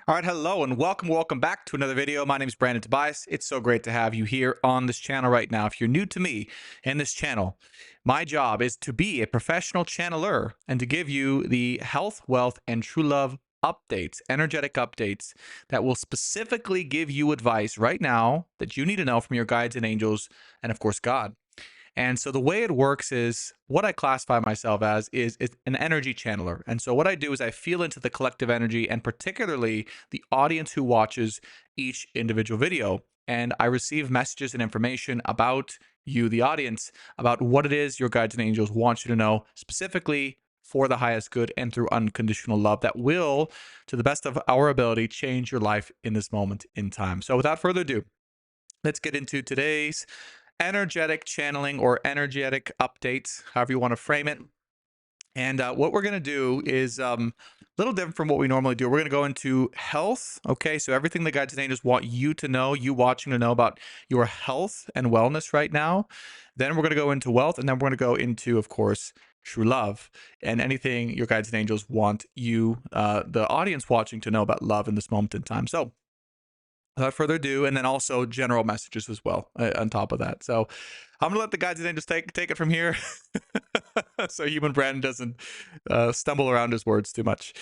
All right, hello and welcome back to another video. My name is Brandon Tobias. It's so great to have you here on this channel right now. If you're new to me and this channel, my job is to be a professional channeler and to give you the health, wealth, and true love updates, energetic updates that will specifically give you advice right now that you need to know from your guides and angels and, of course, God. And so the way it works is what I classify myself as is an energy channeler. And so what I do is I feel into the collective energy and particularly the audience who watches each individual video. And I receive messages and information about you, the audience, about what it is your guides and angels want you to know specifically for the highest good and through unconditional love that will, to the best of our ability, change your life in this moment in time. So without further ado, let's get into today's energetic channeling or energetic updates, however you want to frame it. And what we're going to do is a little different from what we normally do. We're going to go into health. Okay. So everything the guides and angels want you to know, you watching to know about your health and wellness right now. Then we're going to go into wealth. And then we're going to go into, of course, true love and anything your guides and angels want you, the audience watching, to know about love in this moment in time. So without further ado, and then also general messages as well on top of that. So I'm gonna let the guides and angels take it from here, so human Brandon doesn't stumble around his words too much.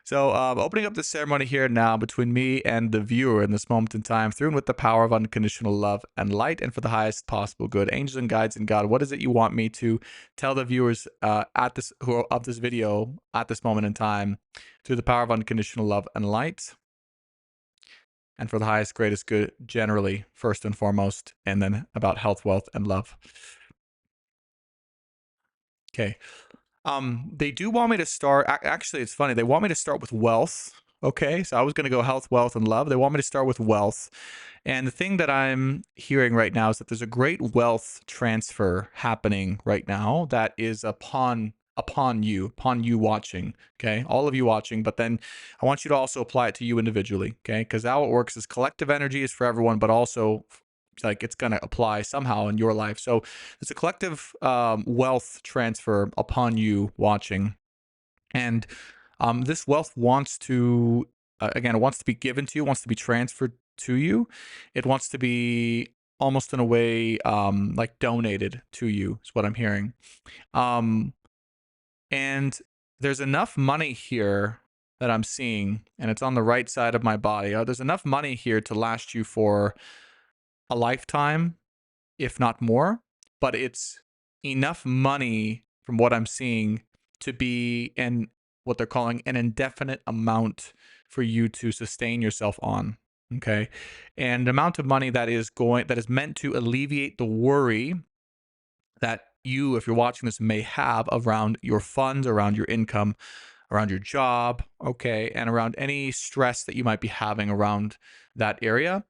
So opening up the ceremony here now between me and the viewer in this moment in time, through and with the power of unconditional love and light, and for the highest possible good, angels and guides and God, what is it you want me to tell the viewers at this who are of this video at this moment in time, through the power of unconditional love and light? And for the highest, greatest good generally, first and foremost, and then about health, wealth, and love. Okay. They do want me to start. Actually, it's funny. They want me to start with wealth. Okay. So I was going to go health, wealth, and love. They want me to start with wealth. And the thing that I'm hearing right now is that there's a great wealth transfer happening right now that is upon you watching. Okay, all of you watching, but then I want you to also apply it to you individually. Okay, because how it works is collective energy is for everyone, but also like it's going to apply somehow in your life. So it's a collective wealth transfer upon you watching. And this wealth wants to, again, it wants to be given to you, wants to be transferred to you. It wants to be almost in a way like donated to you, is what I'm hearing. Um, and there's enough money here that I'm seeing, and it's on the right side of my body. There's enough money here to last you for a lifetime, if not more, but it's enough money from what I'm seeing to be an what they're calling an indefinite amount for you to sustain yourself on. Okay. And the amount of money that is meant to alleviate the worry that you, if you're watching this, may have around your funds, around your income, around your job, okay, and around any stress that you might be having around that area.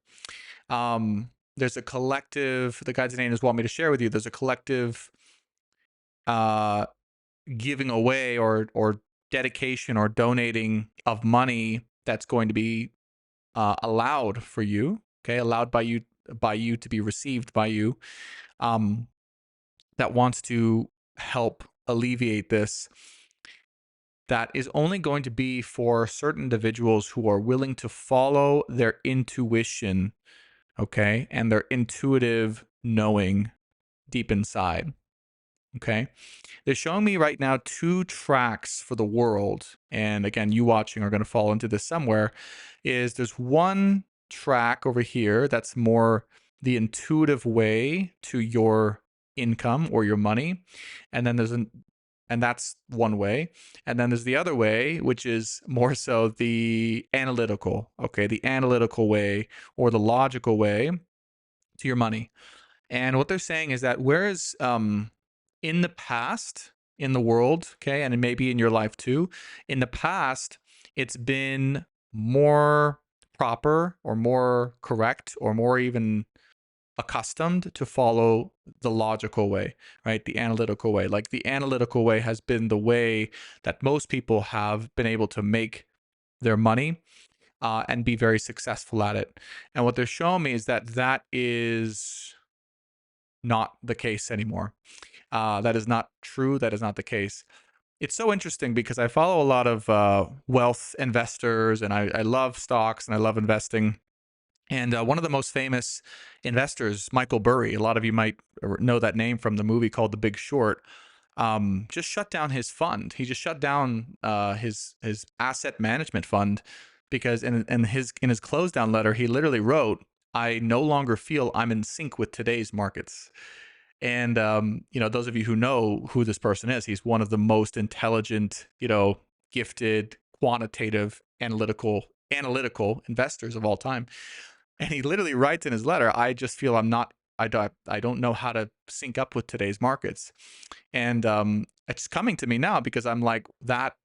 There's a collective, the guides and angels want me to share with you, there's a collective uh, giving away or dedication or donating of money that's going to be allowed for you, okay, allowed by you to be received by you, um, that wants to help alleviate this. That is only going to be for certain individuals who are willing to follow their intuition, okay, and their intuitive knowing deep inside. Okay. They're showing me right now two tracks for the world. And again, you watching are going to fall into this somewhere. There's one track over here that's more the intuitive way to your income or your money. And then and that's one way. And then there's the other way, which is more so the analytical, okay, the analytical way or the logical way to your money. And what they're saying is that whereas in the past in the world, okay, and maybe in your life too, in the past, it's been more proper or more correct or more even accustomed to follow the logical way, right? The analytical way. Like the analytical way has been the way that most people have been able to make their money and be very successful at it. And what they're showing me is that that is not the case anymore. That is not true. That is not the case. it's so interesting because I follow a lot of wealth investors, and I love stocks and I love investing. And one of the most famous investors, Michael Burry, a lot of you might know that name from the movie called The Big Short, just shut down his fund. He just shut down his asset management fund because in his close down letter, he literally wrote, "I no longer feel I'm in sync with today's markets." And those of you who know who this person is, he's one of the most intelligent, gifted, quantitative, analytical investors of all time. And he literally writes in his letter, "I just feel I don't know how to sync up with today's markets." And it's coming to me now because I'm like, that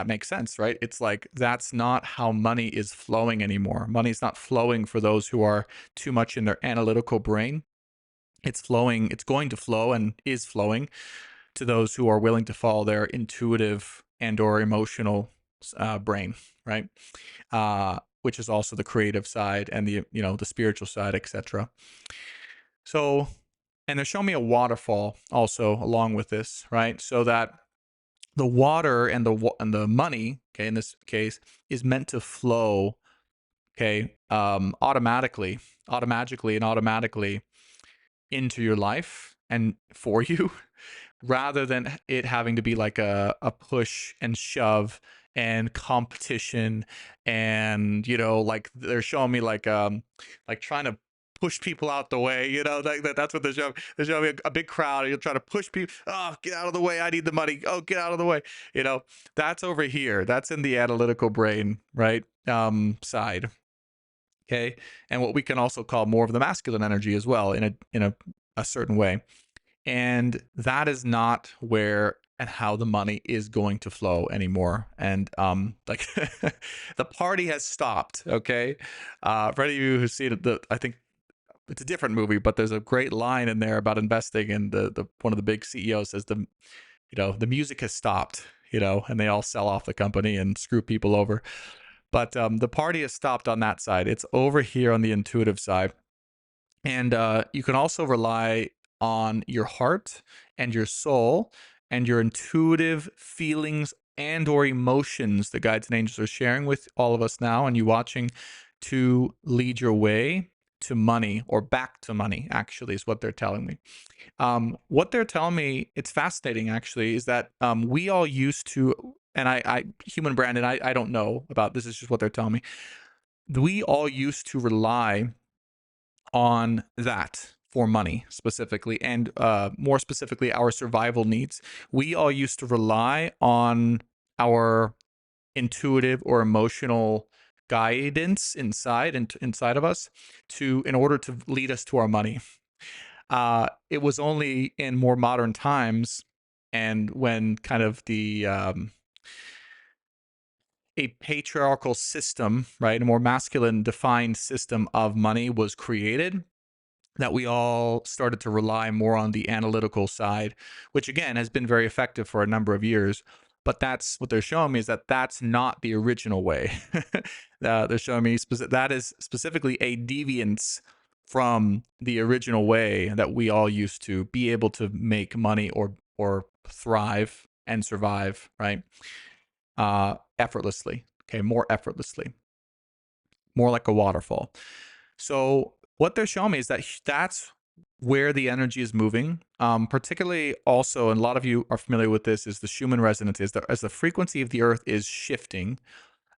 makes sense, right? It's like that's not how money is flowing anymore. Money is not flowing for those who are too much in their analytical brain. It's flowing, it's going to flow and is flowing to those who are willing to follow their intuitive and or emotional brain, right? Which is also the creative side and the spiritual side, etc. So, and they're showing me a waterfall also along with this, right? So that the water and the money, okay, in this case, is meant to flow, okay, automatically into your life and for you, rather than it having to be like a push and shove and competition. And like they're showing me like trying to push people out the way, that's what they're showing me a big crowd, and you're trying to push people. Oh, get out of the way, I need the money. Oh, get out of the way. That's over here, that's in the analytical brain, right? Side. Okay. And what we can also call more of the masculine energy as well, in a certain way. And that is not where and how the money is going to flow anymore. And like the party has stopped. Okay. For any of you who see it, I think it's a different movie, but there's a great line in there about investing, and the one of the big CEOs says the music has stopped, and they all sell off the company and screw people over. But the party has stopped on that side. It's over here on the intuitive side. And you can also rely on your heart and your soul and your intuitive feelings and or emotions the guides and angels are sharing with all of us now and you watching, to lead your way to money, or back to money, actually, is what they're telling me. What they're telling me, it's fascinating actually, is that we all used to, and I human Brandon, I don't know about this, is just what they're telling me. We all used to rely on that for money specifically, and more specifically our survival needs. We all used to rely on our intuitive or emotional guidance inside of us in order to lead us to our money. It was only in more modern times, and when kind of a patriarchal system, right, a more masculine defined system of money was created, that we all started to rely more on the analytical side, which again has been very effective for a number of years. But that's what they're showing me, is that that's not the original way. They're showing me that is specifically a deviance from the original way that we all used to be able to make money or thrive and survive, right? Effortlessly. Okay, more effortlessly, more like a waterfall. So what they're showing me is that that's where the energy is moving. Particularly also, and a lot of you are familiar with this, is the Schumann resonance. As the frequency of the Earth is shifting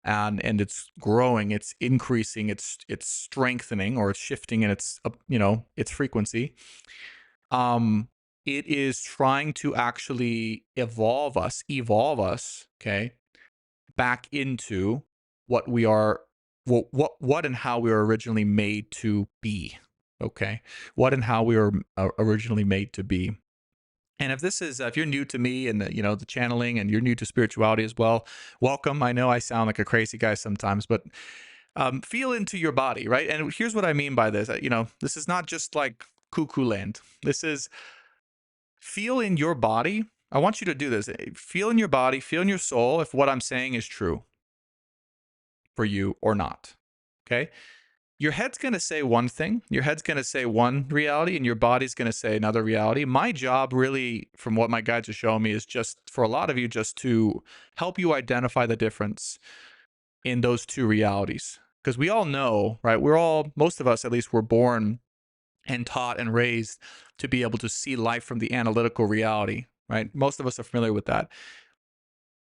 and it's growing, it's increasing, it's strengthening, or it's shifting in its frequency. It is trying to actually evolve us, okay, back into what we are, what and how we were originally made to be. Okay, what and how we were originally made to be. And if you're new to me and the channeling, and you're new to spirituality as well, welcome. I know I sound like a crazy guy sometimes, but feel into your body, right? And here's what I mean by this. This is not just like cuckoo land. This is, feel in your body. I want you to do this. Feel in your body, feel in your soul if what I'm saying is true for you or not. Okay? your head's going to say one thing, your head's going to say one reality, and your body's going to say another reality. My job, really, from what my guides are showing me, is just for a lot of you, just to help you identify the difference in those two realities. Because we all know, right? Most of us at least, were born and taught and raised to be able to see life from the analytical reality, right? Most of us are familiar with that.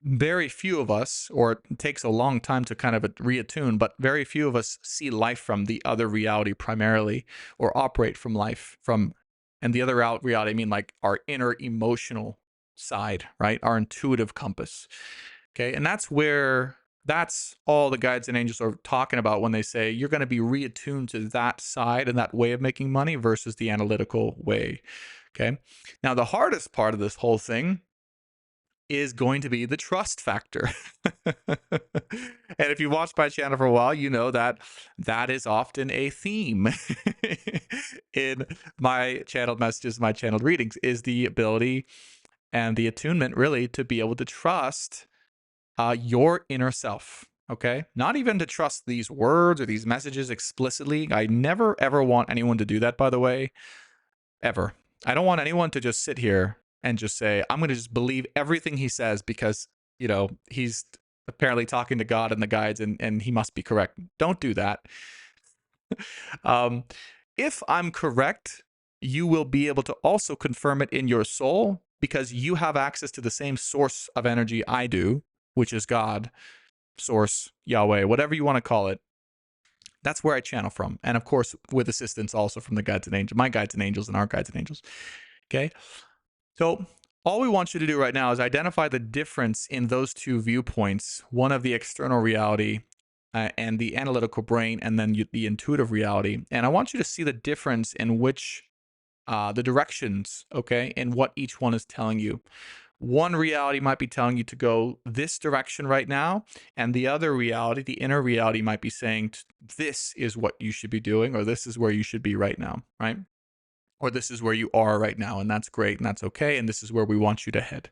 Very few of us, or it takes a long time to kind of reattune, but very few of us see life from the other reality primarily, or operate from life from, and the other reality, I mean like our inner emotional side, right? Our intuitive compass. Okay. And that's all the guides and angels are talking about when they say you're going to be reattuned to that side and that way of making money versus the analytical way. Okay. Now, the hardest part of this whole thing is going to be the trust factor. And if you watched my channel for a while, you know that that is often a theme in my channeled messages, my channeled readings, is the ability and the attunement, really, to be able to trust your inner self. Okay. Not even to trust these words or these messages explicitly. I never, ever want anyone to do that, by the way, ever. I don't want anyone to just sit here and just say, I'm going to just believe everything he says because, he's apparently talking to God and the guides and he must be correct. Don't do that. Um, if I'm correct, you will be able to also confirm it in your soul because you have access to the same source of energy I do, which is God, source, Yahweh, whatever you want to call it. That's where I channel from. And of course, with assistance also from the guides and angels, my guides and angels and our guides and angels. Okay. So all we want you to do right now is identify the difference in those two viewpoints, one of the external reality and the analytical brain, and then the intuitive reality. And I want you to see the difference in which the directions, okay, and what each one is telling you. One reality might be telling you to go this direction right now, and the other reality, the inner reality, might be saying this is what you should be doing, or this is where you should be right now, right? Or this is where you are right now, and that's great, and that's okay, and this is where we want you to head.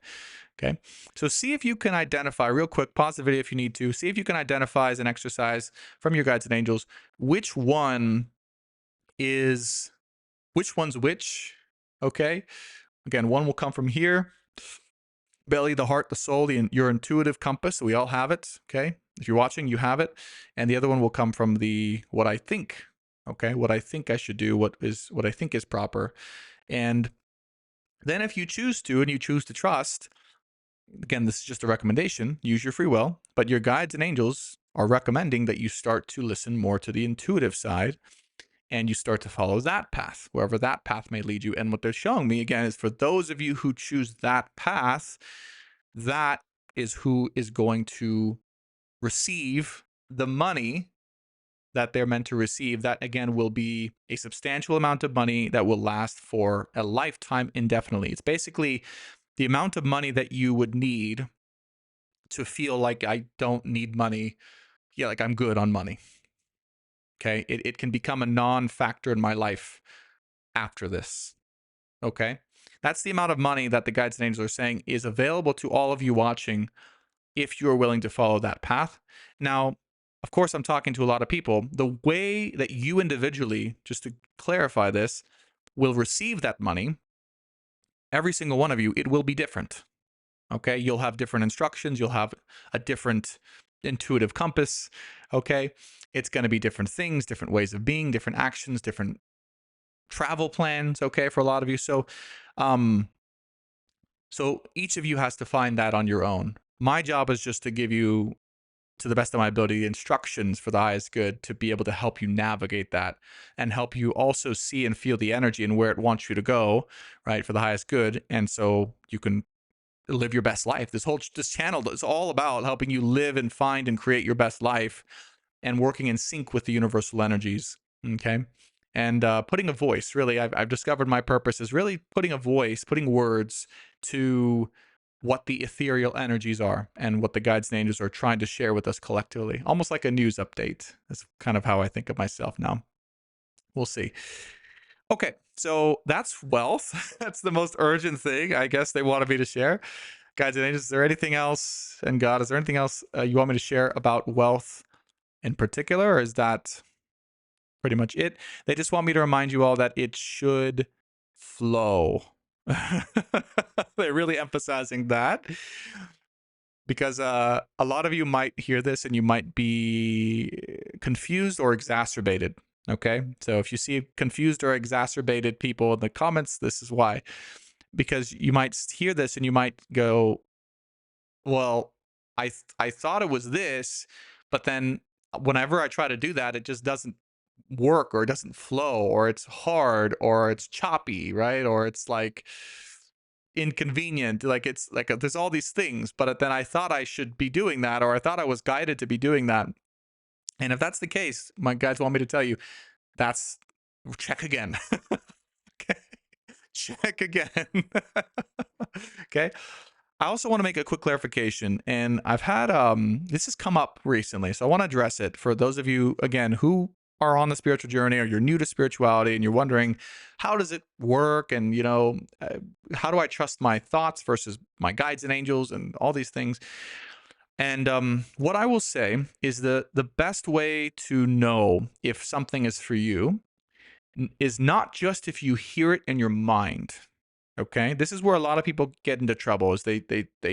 Okay, so see if you can identify, real quick, pause the video if you need to, see if you can identify as an exercise from your guides and angels, which one's which, okay? Again, one will come from here, belly, the heart, the soul, your intuitive compass. We all have it, okay? If you're watching, you have it. And the other one will come from what I think, okay? What I think I should do, what I think is proper. And then if you choose to, and you choose to trust, again, this is just a recommendation, use your free will, but your guides and angels are recommending that you start to listen more to the intuitive side and you start to follow that path, wherever that path may lead you. And what they're showing me, again, is for those of you who choose that path, that is who is going to receive the money that they're meant to receive. That, again, will be a substantial amount of money that will last for a lifetime indefinitely. It's basically the amount of money that you would need to feel like I don't need money. Yeah, like I'm good on money. Okay. It can become a non-factor in my life after this. Okay. That's the amount of money that the guides and angels are saying is available to all of you watching if you're willing to follow that path. Now, of course, I'm talking to a lot of people. The way that you individually, just to clarify this, will receive that money, every single one of you, it will be different. Okay. You'll have different instructions. You'll have a different intuitive compass. Okay. It's going to be different things, different ways of being, different actions, different travel plans. Okay. For a lot of you. So each of you has to find that on your own. My job is just to give you, to the best of my ability, the instructions for the highest good to be able to help you navigate that and help you also see and feel the energy and where it wants you to go, right, for the highest good. And so you can live your best life. This channel is all about helping you live and find and create your best life and working in sync with the universal energies. Okay. And putting a voice, really, I've discovered my purpose is really putting a voice, putting words to what the ethereal energies are and what the guides and angels are trying to share with us collectively, almost like a news update. That's kind of how I think of myself now. We'll see. Okay, so that's wealth. That's the most urgent thing I guess they wanted me to share. Guides and angels, is there anything else, and God, is there anything else you want me to share about wealth in particular, or is that pretty much it. They just want me to remind you all that it should flow. They're really emphasizing that because a lot of you might hear this and you might be confused or exacerbated. Okay, so if you see confused or exacerbated people in the comments, this is why. Because you might hear this and you might go, well, I thought it was this, but then whenever I try to do that, it just doesn't work, or it doesn't flow, or it's hard, or it's choppy, right? Or it's like inconvenient. Like it's like there's all these things, but then I thought I should be doing that, or I thought I was guided to be doing that. And if that's the case, my guides want me to tell you that's check again. Okay. Check again. Okay. I also want to make a quick clarification, and I've had this has come up recently, so I want to address it for those of you again who are on the spiritual journey or you're new to spirituality and you're wondering how does it work, and how do I trust my thoughts versus my guides and angels and all these things. And what I will say is the best way to know if something is for you is not just if you hear it in your mind. Okay, this is where a lot of people get into trouble, is they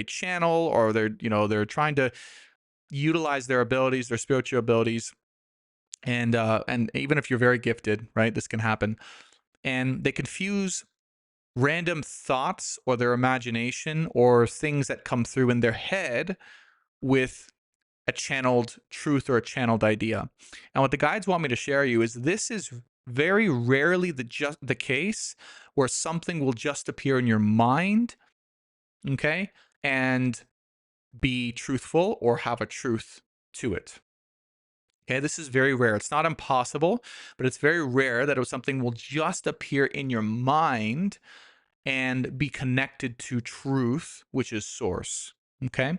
channel, or they're trying to utilize their abilities, their spiritual abilities, and even if you're very gifted, right, this can happen, and they confuse random thoughts or their imagination or things that come through in their head with a channeled truth or a channeled idea. And what the guides want me to share you is this is very rarely the case where something will just appear in your mind, okay, and be truthful or have a truth to it. Okay, this is very rare. It's not impossible, but it's very rare that something will just appear in your mind and be connected to truth, which is source. Okay,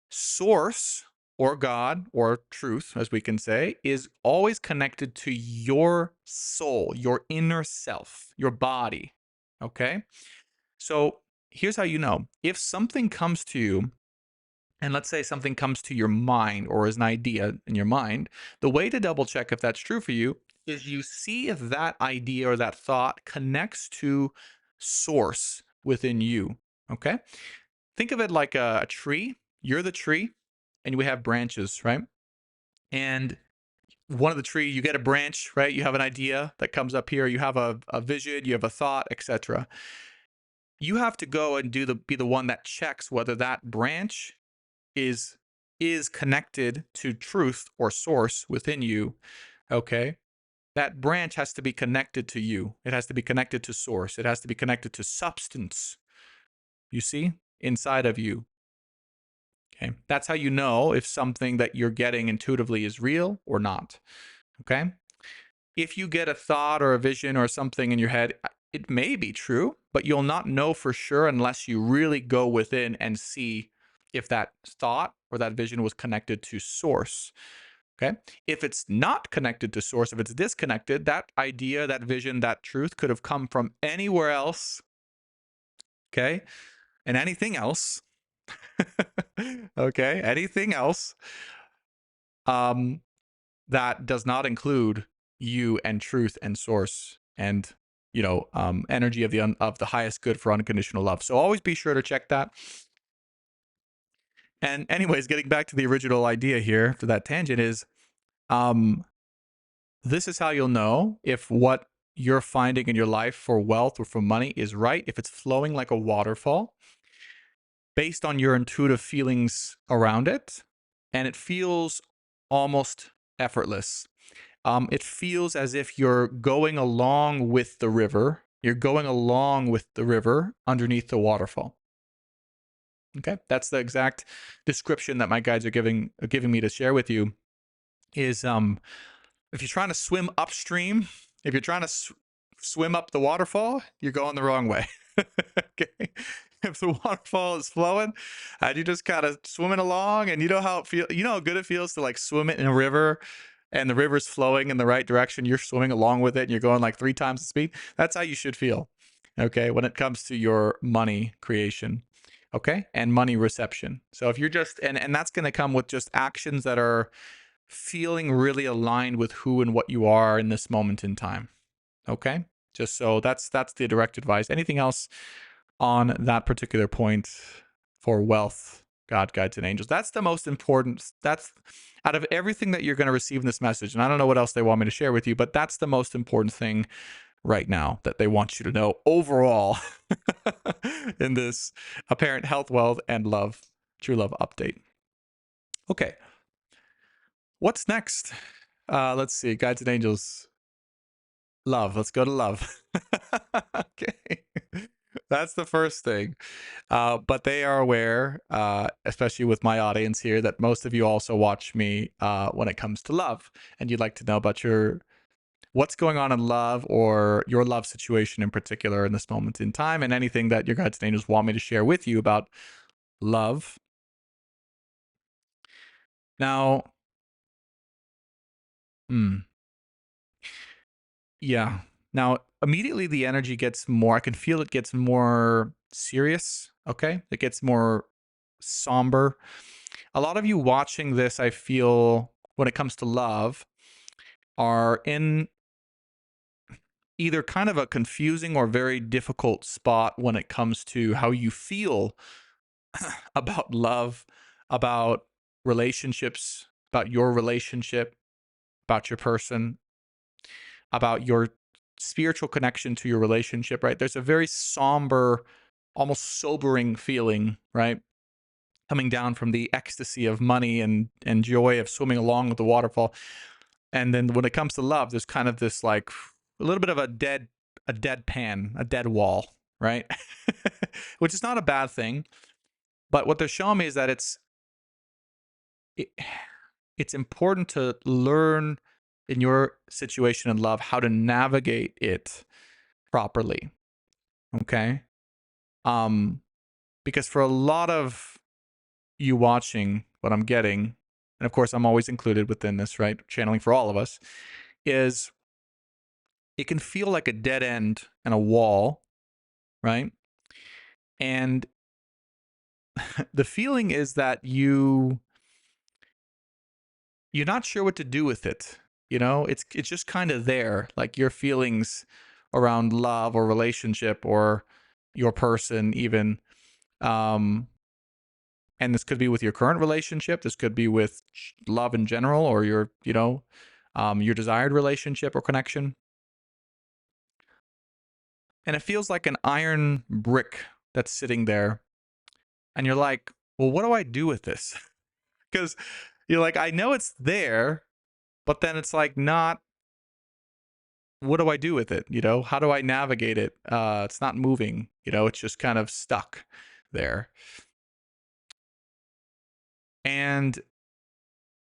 source, or God, or truth, as we can say, is always connected to your soul, your inner self, your body. Okay, so here's how you know. If something comes to you, and let's say something comes to your mind or is an idea in your mind, the way to double check if that's true for you is you see if that idea or that thought connects to source within you. Okay, think of it like a tree. You're the tree, and we have branches, right? And one of the tree, you get a branch, right? You have an idea that comes up here. You have a vision, you have a thought, etc. You have to go and be the one that checks whether that branch is connected to truth or source within you. Okay, that branch has to be connected to you. It has to be connected to source. It has to be connected to substance, you see, inside of you. Okay, that's how you know if something that you're getting intuitively is real or not. Okay, if you get a thought or a vision or something in your head, it may be true, but you'll not know for sure unless you really go within and see if that thought or that vision was connected to source. Okay, if it's not connected to source, if it's disconnected, that idea, that vision, that truth could have come from anywhere else. Okay, and anything else. Okay, anything else that does not include you and truth and source and energy of the highest good for unconditional love. So always be sure to check that. And anyways, getting back to the original idea here for that tangent is, this is how you'll know if what you're finding in your life for wealth or for money is right, if it's flowing like a waterfall based on your intuitive feelings around it, and it feels almost effortless. It feels as if you're going along with the river. You're going along with the river underneath the waterfall. Okay, that's the exact description that my guides are giving me to share with you. Is if you're trying to swim upstream, if you're trying to swim up the waterfall, you're going the wrong way. Okay, if the waterfall is flowing and you just kind of swimming along, and you know how it feels, you know how good it feels to like swim it in a river, and the river's flowing in the right direction, you're swimming along with it, and you're going like 3 times the speed. That's how you should feel, okay, when it comes to your money creation, okay, and money reception. So if you're just, and that's going to come with just actions that are feeling really aligned with who and what you are in this moment in time. Okay? Just so that's the direct advice. Anything else on that particular point for wealth, God, guides, and angels? That's the most important. That's out of everything that you're going to receive in this message. And I don't know what else they want me to share with you, but that's the most important thing right now that they want you to know overall in this apparent health, wealth, and love, true love update. Okay. What's next? Let's see. Guides and angels. Love. Let's go to love. Okay. That's the first thing. But they are aware, especially with my audience here, that most of you also watch me when it comes to love. And you'd like to know about what's going on in love or your love situation in particular in this moment in time, and anything that your guides and angels want me to share with you about love. Now, yeah. Now, immediately the energy gets more, I can feel it gets more serious. Okay. It gets more somber. A lot of you watching this, I feel, when it comes to love, are in either kind of a confusing or very difficult spot when it comes to how you feel about love, about relationships, about your relationship, about your person, about your spiritual connection to your relationship, right? There's a very somber, almost sobering feeling, right? Coming down from the ecstasy of money and joy of swimming along with the waterfall. And then when it comes to love, there's kind of this like a little bit of a dead wall, right? Which is not a bad thing. But what they're showing me is that it's important to learn in your situation in love how to navigate it properly. Okay? Because for a lot of you watching, what I'm getting, and of course I'm always included within this, right? Channeling for all of us, is it can feel like a dead end and a wall, right? And the feeling is that you're not sure what to do with it. You know, it's just kind of there, like your feelings around love or relationship or your person even. And this could be with your current relationship. This could be with love in general, or your desired relationship or connection. And it feels like an iron brick that's sitting there, and you're like, well, what do I do with this? Because you're like, I know it's there, but then it's like not, what do I do with it? You know, how do I navigate it? It's not moving, it's just kind of stuck there. And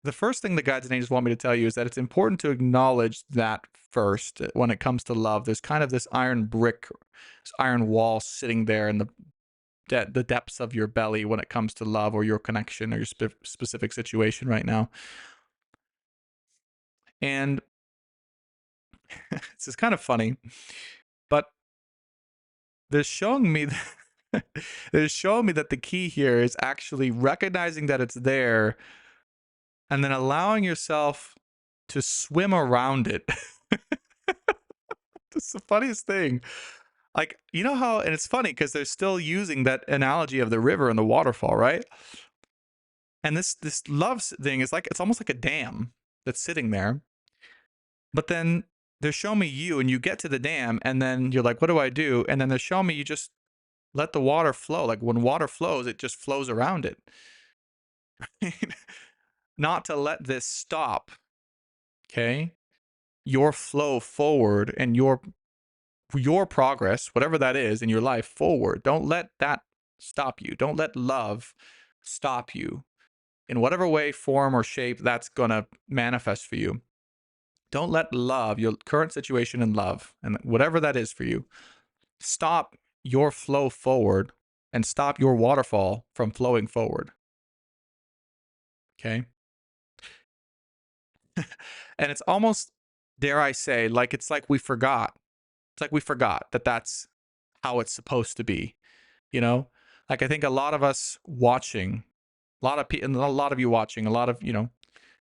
the first thing the guides and angels want me to tell you is that it's important to acknowledge that first. When it comes to love, there's kind of this iron brick, this iron wall sitting there in the depths of your belly when it comes to love or your connection or your specific situation right now. And this is kind of funny, but they're showing me that the key here is actually recognizing that it's there and then allowing yourself to swim around it. It's the funniest thing. Like, you know how, and it's funny because they're still using that analogy of the river and the waterfall, right? And this love thing is like, it's almost like a dam that's sitting there. But then they're showing me you, and you get to the dam, and then you're like, what do I do? And then they're showing me you just let the water flow. Like when water flows, it just flows around it. Not to let this stop, okay? Your flow forward and your progress, whatever that is in your life, forward. Don't let that stop you. Don't let love stop you in whatever way, form, or shape that's going to manifest for you. Don't let love, your current situation in love, and whatever that is for you, stop your flow forward and stop your waterfall from flowing forward. Okay? And it's almost, dare I say, like it's like we forgot. It's like we forgot that that's how it's supposed to be. Like I think a lot of us watching, a lot of you watching, a lot of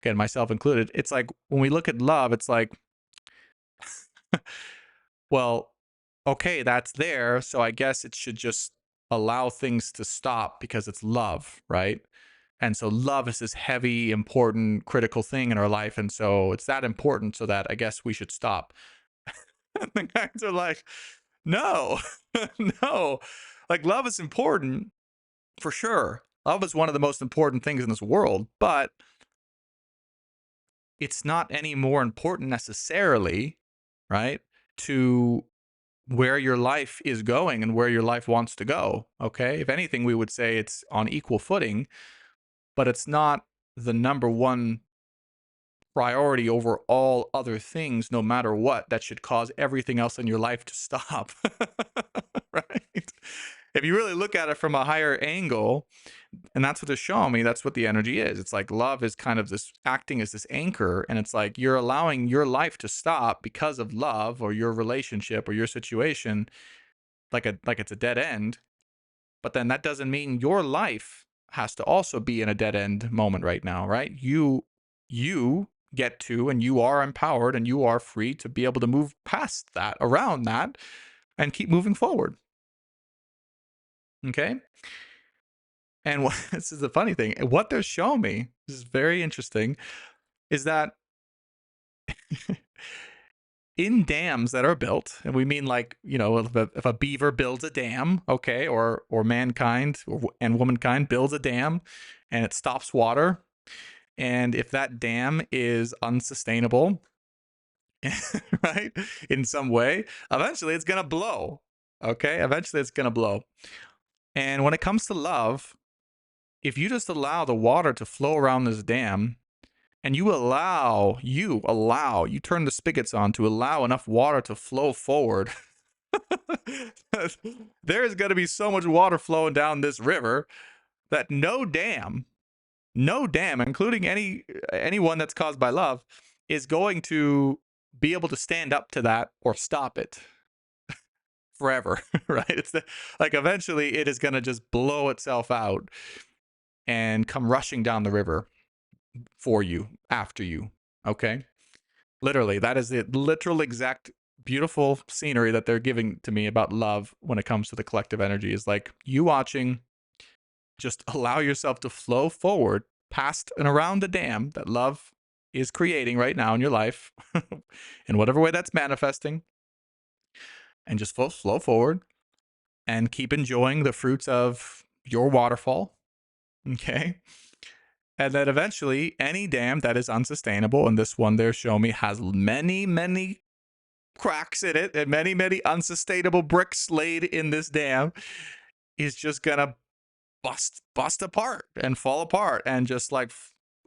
again, myself included, it's like when we look at love, it's like, well, okay, that's there. So I guess it should just allow things to stop because it's love, right? And so love is this heavy, important, critical thing in our life. And so it's that important so that I guess we should stop. And the guys are like, no, no. Like love is important for sure. Love is one of the most important things in this world, but it's not any more important necessarily, right? To where your life is going and where your life wants to go. Okay. If anything, we would say it's on equal footing, but it's not the number one priority over all other things, no matter what, that should cause everything else in your life to stop. Right? If you really look at it from a higher angle, and that's what they're showing me, that's what the energy is. It's like love is kind of this acting as this anchor, and it's like you're allowing your life to stop because of love or your relationship or your situation, like it's a dead end. But then that doesn't mean your life has to also be in a dead end moment right now, right? You get to, and you are empowered and you are free to be able to move past that, around that, and keep moving forward. Okay? And this is the funny thing. What they're showing me, this is very interesting, is that in dams that are built, and we mean like, if a beaver builds a dam, okay, or mankind and womankind builds a dam and it stops water, and if that dam is unsustainable, right, in some way, eventually it's going to blow. Okay, eventually it's going to blow. And when it comes to love, if you just allow the water to flow around this dam, and you turn the spigots on to allow enough water to flow forward, there is going to be so much water flowing down this river that no dam, including anyone that's caused by love, is going to be able to stand up to that or stop it forever. Right? Like eventually it is going to just blow itself out and come rushing down the river for you, after you. Okay? Literally, that is the literal exact beautiful scenery that they're giving to me about love when it comes to the collective energy, is like you watching, just allow yourself to flow forward past and around the dam that love is creating right now in your life in whatever way that's manifesting, and just flow forward and keep enjoying the fruits of your waterfall. Okay? And then eventually, any dam that is unsustainable, and this one they're showing me has many, many cracks in it and many, many unsustainable bricks laid in this dam, is just gonna bust apart and fall apart, and just like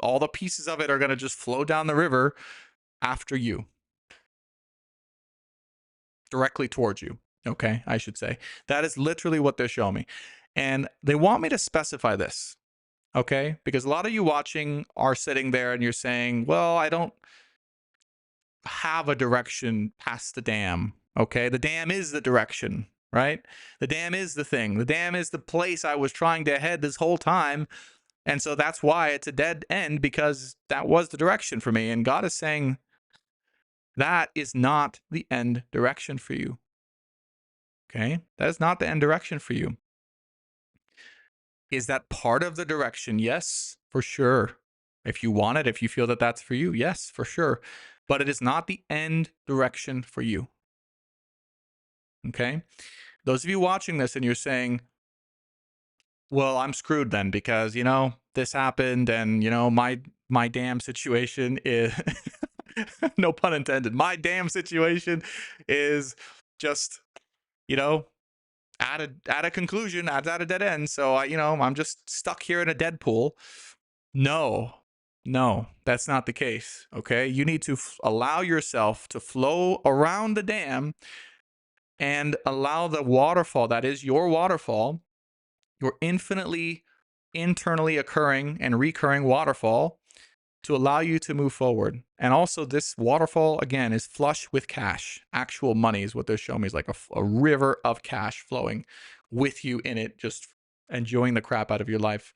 all the pieces of it are gonna just flow down the river after you, directly towards you. Okay, I should say. That is literally what they're showing me. And they want me to specify this, okay? Because a lot of you watching are sitting there and you're saying, well, I don't have a direction past the dam, okay? The dam is the direction, right? The dam is the thing. The dam is the place I was trying to head this whole time. And so that's why it's a dead end, because that was the direction for me. And God is saying that is not the end direction for you. Okay? That is not the end direction for you. Is that part of the direction? Yes, for sure. If you want it, if you feel that that's for you, yes, for sure. But it is not the end direction for you. Okay? Those of you watching this and you're saying, well, I'm screwed then because, this happened and, my damn situation is, no pun intended, my damn situation is just, at a conclusion, at a dead end. So I'm just stuck here in a dead pool. No, that's not the case. Okay. You need to allow yourself to flow around the dam and allow the waterfall, that is your waterfall, your infinitely internally occurring and recurring waterfall, to allow you to move forward. And also, this waterfall, again, is flush with cash. Actual money is what they're showing me, is like a river of cash flowing with you in it, just enjoying the crap out of your life.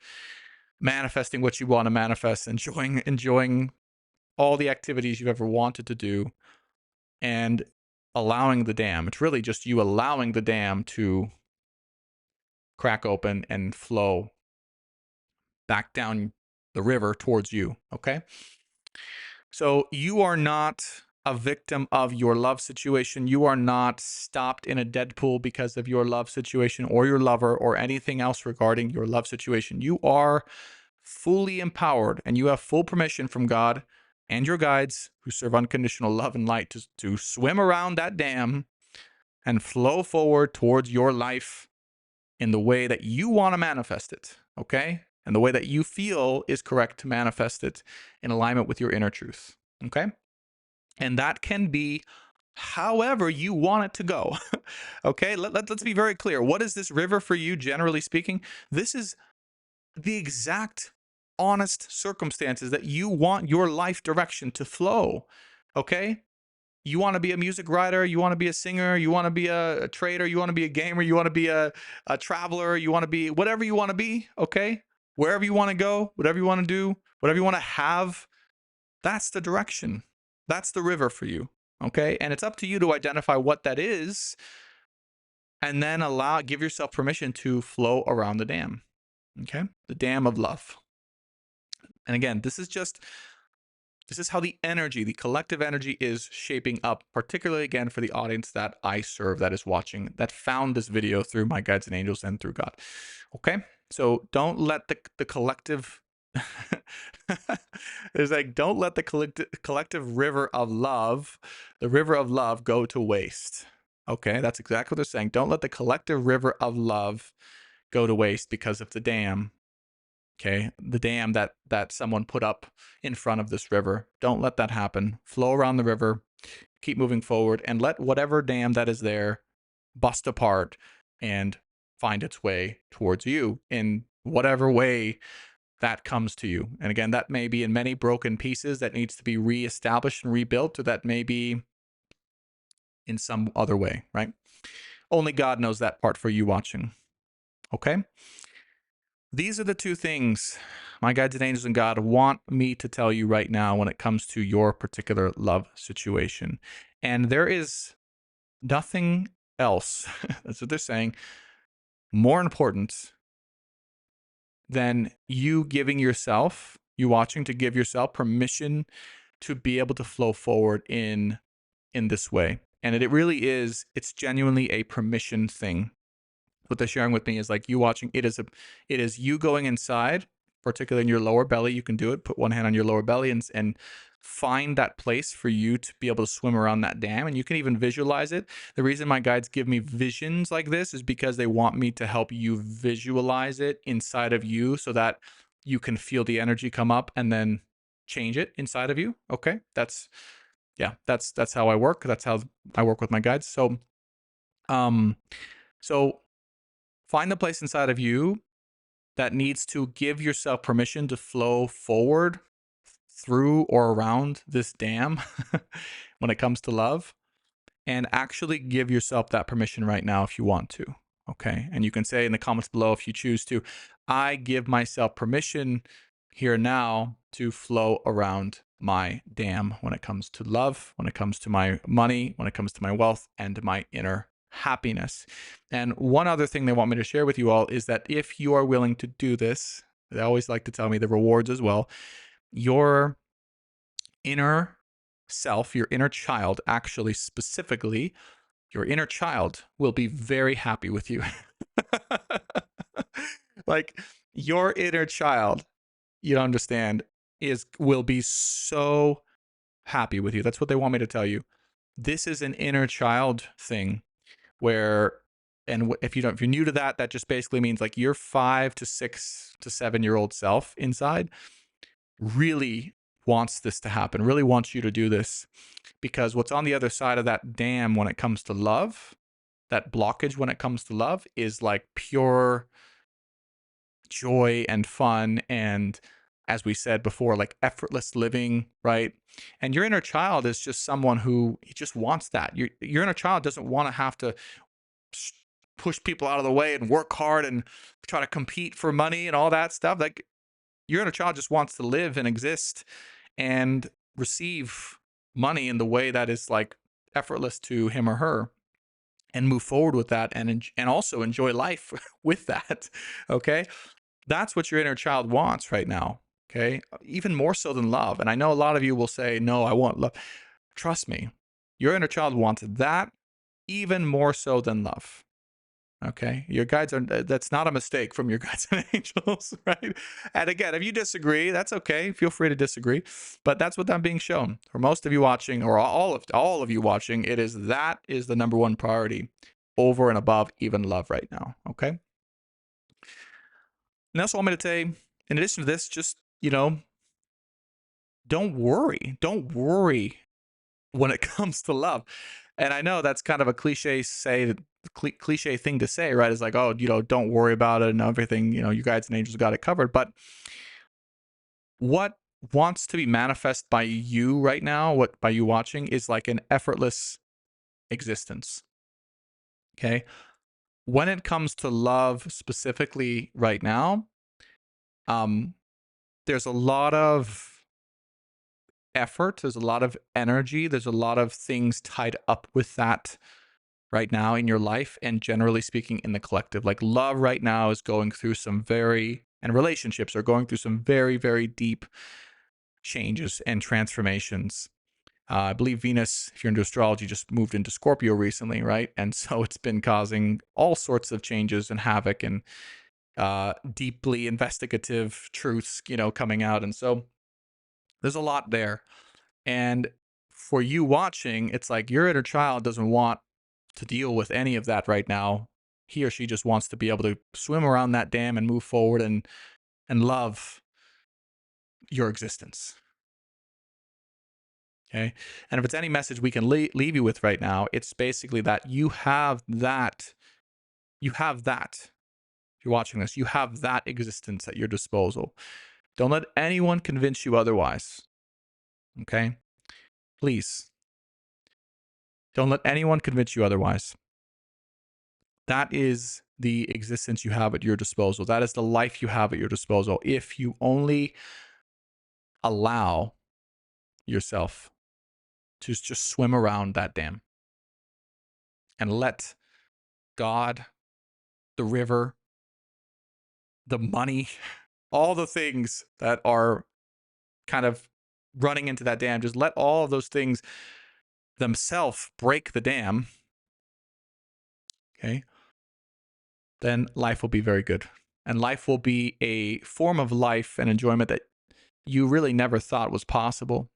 manifesting what you want to manifest, enjoying all the activities you've ever wanted to do, and allowing the dam. It's really just you allowing the dam to crack open and flow back down the river towards you, okay? So you are not a victim of your love situation. You are not stopped in a dead pool because of your love situation or your lover or anything else regarding your love situation. You are fully empowered and you have full permission from God and your guides who serve unconditional love and light to swim around that dam and flow forward towards your life in the way that you want to manifest it, okay? And the way that you feel is correct to manifest it in alignment with your inner truth, okay? And that can be however you want it to go, okay? Let's be very clear. What is this river for you, generally speaking? This is the exact honest circumstances that you want your life direction to flow, okay? You want to be a music writer, you want to be a singer, you want to be a trader, you want to be a gamer, you want to be a traveler, you want to be whatever you want to be, okay? Wherever you want to go, whatever you want to do, whatever you want to have, that's the direction. That's the river for you, okay? And it's up to you to identify what that is and then give yourself permission to flow around the dam, okay? The dam of love. And again, this is how the energy, the collective energy is shaping up, particularly again for the audience that I serve, that is watching, that found this video through my guides and angels and through God. Okay? So don't let the collective there's like, don't let the collective river of love, the river of love, go to waste. Okay? That's exactly what they're saying. Don't let the collective river of love go to waste because of the dam. Okay, the dam that someone put up in front of this river. Don't let that happen. Flow around the river, keep moving forward, and let whatever dam that is there bust apart and find its way towards you in whatever way that comes to you. And again, that may be in many broken pieces that needs to be reestablished and rebuilt, or that may be in some other way, right? Only God knows that part for you watching. Okay? These are the two things my guides and angels and God want me to tell you right now when it comes to your particular love situation. And there is nothing else, that's what they're saying, more important than you giving yourself, you watching, to give yourself permission to be able to flow forward in this way. And it really is, it's genuinely a permission thing. What they're sharing with me is like you watching, it is you going inside, particularly in your lower belly. You can do it, put one hand on your lower belly and find that place for you to be able to swim around that dam. And you can even visualize it. The reason my guides give me visions like this is because they want me to help you visualize it inside of you so that you can feel the energy come up and then change it inside of you. Okay, that's how I work. That's how I work with my guides. So find the place inside of you that needs to give yourself permission to flow forward through or around this dam when it comes to love, and actually give yourself that permission right now if you want to. Okay. And you can say in the comments below if you choose to, I give myself permission here now to flow around my dam when it comes to love, when it comes to my money, when it comes to my wealth and my inner happiness. And one other thing they want me to share with you all is that if you are willing to do this, they always like to tell me the rewards as well, your inner self, your inner child, actually specifically, your inner child will be very happy with you. Like your inner child, you don't understand, will be so happy with you. That's what they want me to tell you. This is an inner child thing where, and if you're new to that, that just basically means like your 5 to 6 to 7-year-old self inside really wants this to happen, really wants you to do this, because what's on the other side of that dam when it comes to love, that blockage when it comes to love, is like pure joy and fun and, as we said before, like effortless living, right? And your inner child is just someone who just wants that. Your inner child doesn't want to have to push people out of the way and work hard and try to compete for money and all that stuff. Like your inner child just wants to live and exist and receive money in the way that is like effortless to him or her, and move forward with that, and also enjoy life with that. Okay, that's what your inner child wants right now. Okay, even more so than love. And I know a lot of you will say, no, I want love. Trust me, your inner child wants that even more so than love. Okay, your guides are, that's not a mistake from your guides and angels, right? And again, if you disagree, that's okay. Feel free to disagree, but that's what I'm being shown. For most of you watching, or all of you watching, it is that is the number one priority over and above even love right now. Okay, and that's all I'm going to say. In addition to this, just, don't worry when it comes to love. And I know that's kind of a cliche thing to say, right? It's like, oh, don't worry about it and everything, you guides and angels got it covered. But what wants to be manifest by you right now, what by you watching, is like an effortless existence. Okay. When it comes to love specifically right now, there's a lot of effort, there's a lot of energy, there's a lot of things tied up with that right now in your life, and generally speaking in the collective. Like love right now is going through and relationships are going through some very, very deep changes and transformations. I believe Venus, if you're into astrology, just moved into Scorpio recently, right? And so it's been causing all sorts of changes and havoc and deeply investigative truths, coming out. And so there's a lot there. And for you watching, it's like your inner child doesn't want to deal with any of that right now. He or she just wants to be able to swim around that dam and move forward and love your existence. Okay. And if it's any message we can leave you with right now, it's basically that you have that. You have that. If you're watching this, you have that existence at your disposal. Don't let anyone convince you otherwise. Okay? Please. Don't let anyone convince you otherwise. That is the existence you have at your disposal. That is the life you have at your disposal. If you only allow yourself to just swim around that dam and let God, the river, the money, all the things that are kind of running into that dam, just let all of those things themselves break the dam. Okay. Then life will be very good. And life will be a form of life and enjoyment that you really never thought was possible.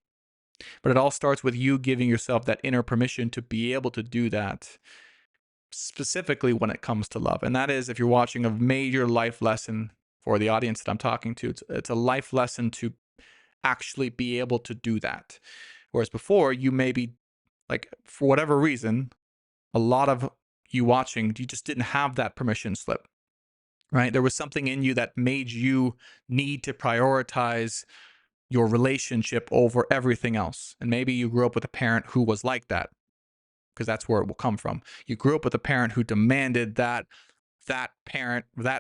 But it all starts with you giving yourself that inner permission to be able to do that, specifically when it comes to love. And that is, if you're watching, a major life lesson for the audience that I'm talking to. It's a life lesson to actually be able to do that. Whereas before, you may be, like, for whatever reason, a lot of you watching, you just didn't have that permission slip, right? There was something in you that made you need to prioritize your relationship over everything else. And maybe you grew up with a parent who was like that, because that's where it will come from. You grew up with a parent who demanded that that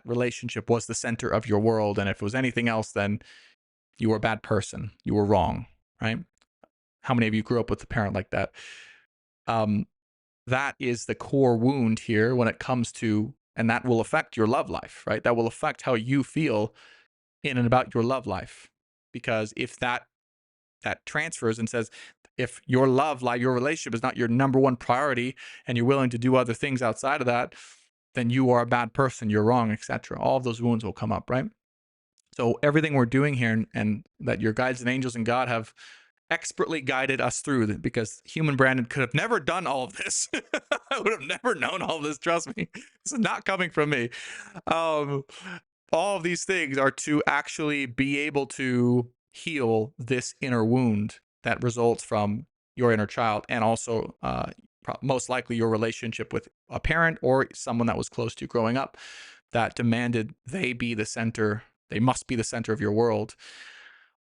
relationship was the center of your world. And if it was anything else, then you were a bad person. You were wrong, right? How many of you grew up with a parent like that? That is the core wound here when it comes to, and that will affect your love life, right? That will affect how you feel in and about your love life. Because if that transfers and says, if your love life, your relationship is not your number one priority, and you're willing to do other things outside of that, then you are a bad person, you're wrong, etc. All of those wounds will come up, right? So everything we're doing here, and that your guides and angels and God have expertly guided us through, because human Brandon could have never done all of this. I would have never known all of this. Trust me. This is not coming from me. All of these things are to actually be able to heal this inner wound that results from your inner child, and also most likely your relationship with a parent or someone that was close to you growing up that demanded they be the center. They must be the center of your world,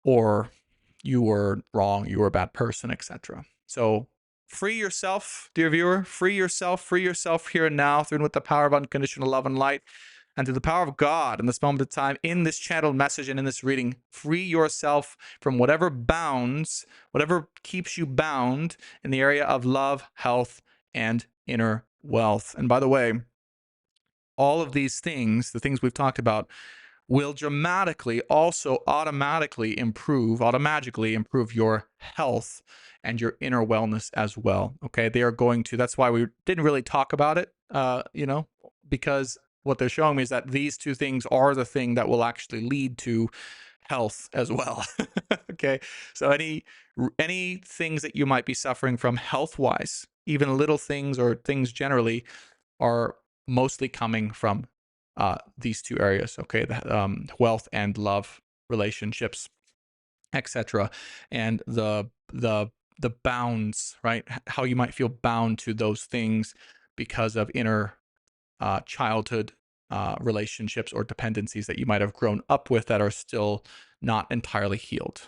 or you were wrong, you were a bad person, etc. So free yourself, dear viewer. Free yourself here and now, through and with the power of unconditional love and light. and through the power of God in this moment of time, in this channeled message and in this reading, free yourself from whatever bounds, whatever keeps you bound in the area of love, health, and inner wealth. And by the way, all of these things, the things we've talked about, will dramatically also automatically improve your health and your inner wellness as well. Okay, they are going to. That's why we didn't really talk about it, because what they're showing me is that these two things are the thing that will actually lead to health as well. Okay, so any things that you might be suffering from health wise, even little things or things generally, are mostly coming from these two areas. Okay, the wealth and love, relationships, etc., and the bounds, right? How you might feel bound to those things because of inner childhood relationships or dependencies that you might have grown up with that are still not entirely healed.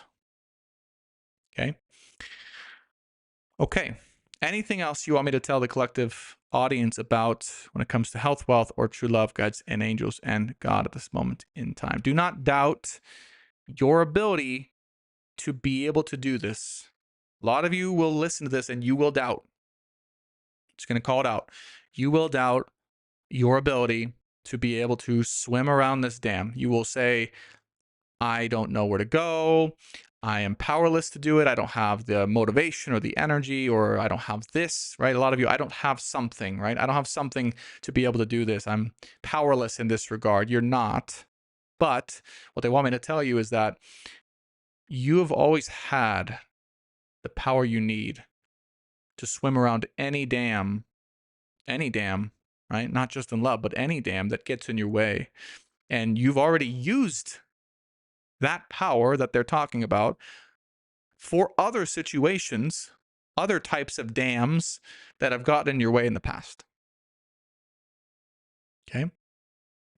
Okay. Anything else you want me to tell the collective audience about when it comes to health, wealth, or true love, guides, and angels, and God at this moment in time? Do not doubt your ability to be able to do this. A lot of you will listen to this and you will doubt. Just going to call it out. You will doubt your ability to be able to swim around this dam. You will say, I don't know where to go. I am powerless to do it. I don't have the motivation or the energy, or I don't have this, right? A lot of you, I don't have something, right? I don't have something to be able to do this. I'm powerless in this regard. You're not. But what they want me to tell you is that you have always had the power you need to swim around any dam, right? Not just in love, but any dam that gets in your way. And you've already used that power that they're talking about for other situations, other types of dams that have gotten in your way in the past. Okay?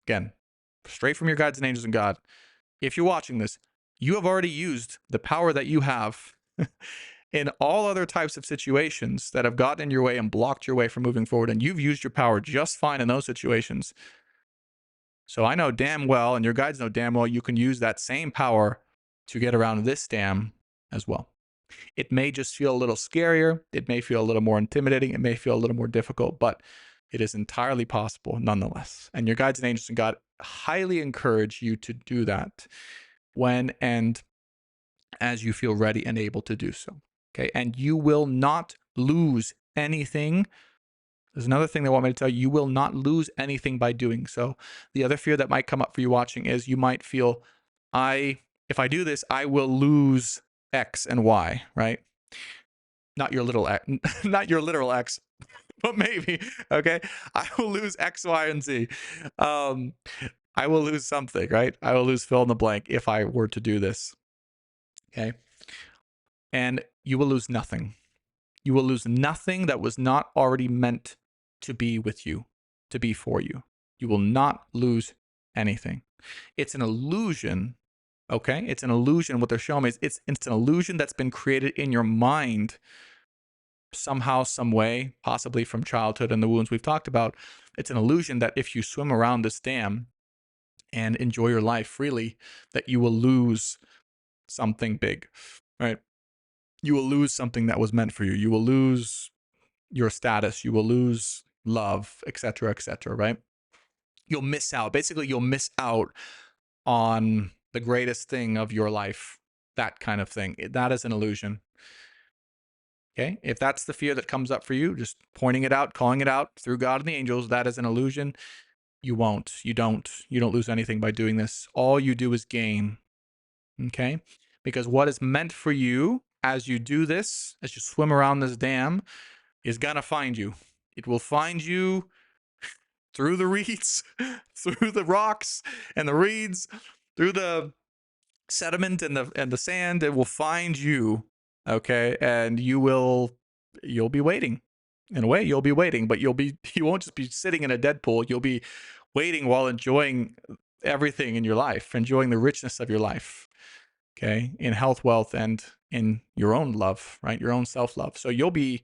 Again, straight from your guides and angels and God. If you're watching this, you have already used the power that you have in all other types of situations that have gotten in your way and blocked your way from moving forward. And you've used your power just fine in those situations. So I know damn well, and your guides know damn well, you can use that same power to get around this dam as well. It may just feel a little scarier. It may feel a little more intimidating. It may feel a little more difficult, but it is entirely possible nonetheless. And your guides and angels and God highly encourage you to do that when and as you feel ready and able to do so. Okay. And you will not lose anything. There's another thing they want me to tell you. You will not lose anything by doing so. The other fear that might come up for you watching is you might feel, if I do this, I will lose X and Y, right? Not your little X, not your literal X, but maybe, okay? I will lose X, Y, and Z. I will lose something, right? I will lose fill in the blank if I were to do this, okay? And you will lose nothing. You will lose nothing that was not already meant to be with you, to be for you. You will not lose anything. It's an illusion, okay? It's an illusion. What they're showing me is it's an illusion that's been created in your mind somehow, some way, possibly from childhood and the wounds we've talked about. It's an illusion that if you swim around this dam and enjoy your life freely, that you will lose something big, right? You will lose something that was meant for you. You will lose your status. You will lose love, etc., right? You'll miss out. Basically, you'll miss out on the greatest thing of your life, that kind of thing. That is an illusion. Okay? If that's the fear that comes up for you, just pointing it out, calling it out through God and the angels, that is an illusion. You won't. You don't lose anything by doing this. All you do is gain. Okay? Because what is meant for you as you do this, as you swim around this dam, is gonna find you. It will find you through the reeds, through the rocks and the reeds, through the sediment and the sand. It will find you, okay? And you'll be waiting. In a way, you'll be waiting, but you won't just be sitting in a dead pool. You'll be waiting while enjoying everything in your life, enjoying the richness of your life, okay? In health, wealth, and in your own love, right? Your own self-love. So you'll be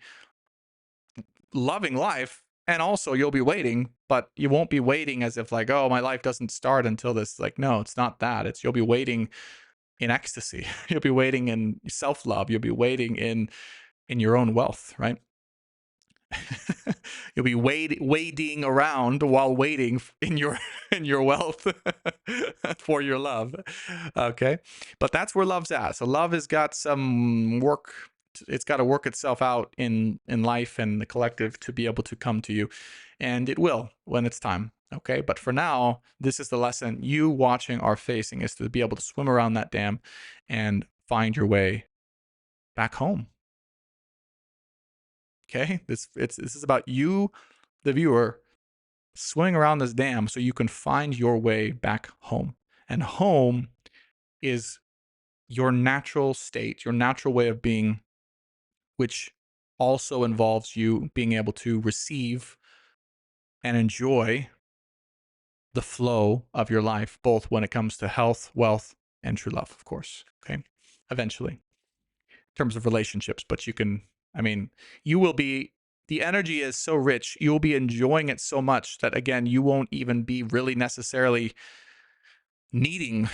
loving life And also you'll be waiting, but you won't be waiting as if like, oh, my life doesn't start until this. Like, no, it's not that. It's you'll be waiting in ecstasy. You'll be waiting in self-love. You'll be waiting in your own wealth, right? You'll be wading around while waiting in your in your wealth for your love. Okay, but that's where love's at. So love has got some work. It's got to work itself out in life and the collective to be able to come to you, and it will when it's time. Okay, but for now, this is the lesson you watching are facing, is to be able to swim around that dam and find your way back home. Okay, this is about you, the viewer, swimming around this dam so you can find your way back home. And home is your natural state, your natural way of being, which also involves you being able to receive and enjoy the flow of your life, both when it comes to health, wealth, and true love, of course. Okay, eventually, in terms of relationships, but you can, I mean, you will be, the energy is so rich, you will be enjoying it so much that, again, you won't even be really necessarily needing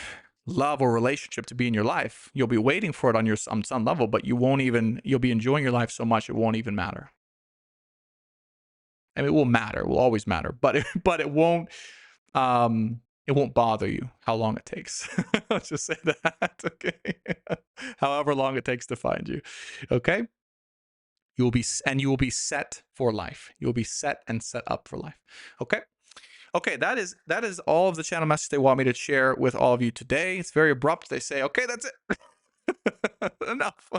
love or relationship to be in your life. You'll be waiting for it on some level, but you won't even, you'll be enjoying your life so much it won't even matter. I mean, it will matter, it will always matter, but it won't bother you how long it takes. Let's just say that. Okay. However long it takes to find you. Okay. You will be set for life. You will be set and set up for life. Okay. Okay, that is all of the channel message they want me to share with all of you today. It's very abrupt. They say, okay, that's it. Enough.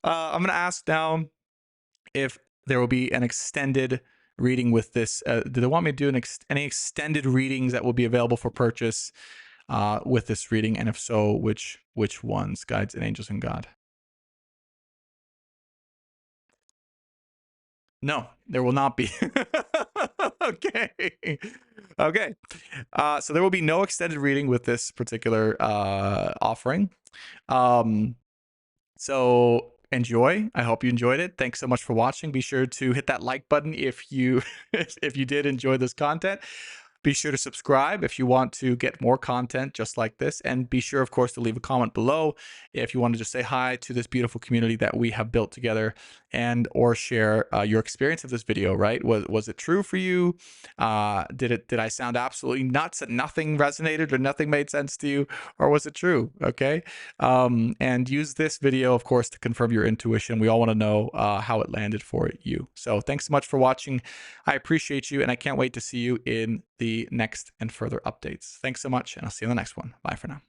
I'm going to ask now if there will be an extended reading with this. Do they want me to do any extended readings that will be available for purchase with this reading? And if so, which ones? Guides and Angels and God. No, there will not be. Okay. Okay. So there will be no extended reading with this particular offering. So enjoy. I hope you enjoyed it. Thanks so much for watching. Be sure to hit that like button if you if you did enjoy this content. Be sure to subscribe if you want to get more content just like this. And be sure, of course, to leave a comment below if you want to just say hi to this beautiful community that we have built together, and or share your experience of this video, right? Was it true for you? Did I sound absolutely nuts and nothing resonated or nothing made sense to you? Or was it true? Okay. And use this video, of course, to confirm your intuition. We all want to know how it landed for you. So thanks so much for watching. I appreciate you, and I can't wait to see you in the next and further updates. Thanks so much, and I'll see you in the next one. Bye for now.